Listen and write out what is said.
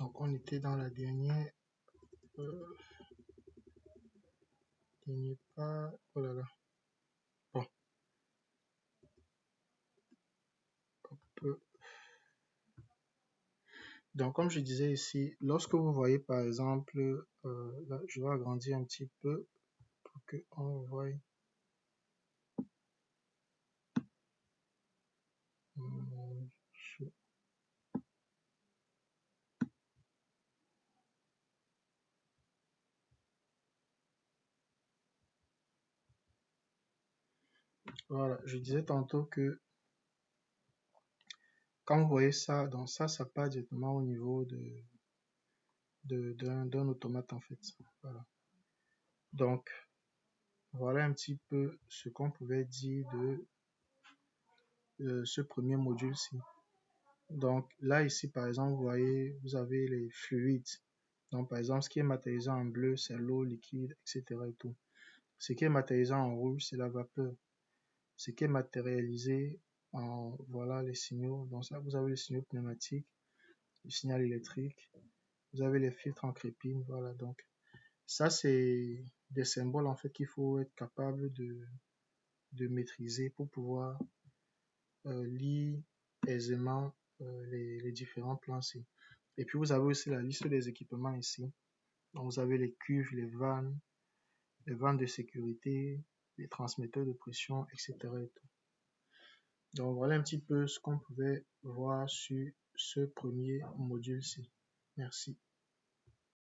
Donc, on était dans la dernière pas. Oh là là. Bon, donc, comme je disais ici, lorsque vous voyez par exemple, là, je vais agrandir un petit peu pour qu'on voie. Voilà, je disais tantôt que quand vous voyez ça, donc ça part directement au niveau d'un automate en fait. Voilà. Donc, voilà un petit peu ce qu'on pouvait dire de ce premier module-ci. Donc là, ici, par exemple, vous voyez, vous avez les fluides. Donc, par exemple, ce qui est matérialisé en bleu, c'est l'eau liquide, etc. et tout. Ce qui est matérialisé en rouge, c'est la vapeur. Ce qui est matérialisé en, voilà, les signaux. Donc ça, vous avez les signaux pneumatiques, le signal électrique, vous avez les filtres en crépine, voilà. Donc, ça, c'est des symboles, en fait, qu'il faut être capable de maîtriser pour pouvoir lire aisément les différents plans-ci. Et puis, vous avez aussi la liste des équipements ici. Donc, vous avez les cuves, les vannes de sécurité, les transmetteurs de pression, etc. et tout. Donc, voilà un petit peu ce qu'on pouvait voir sur ce premier module-ci. Merci.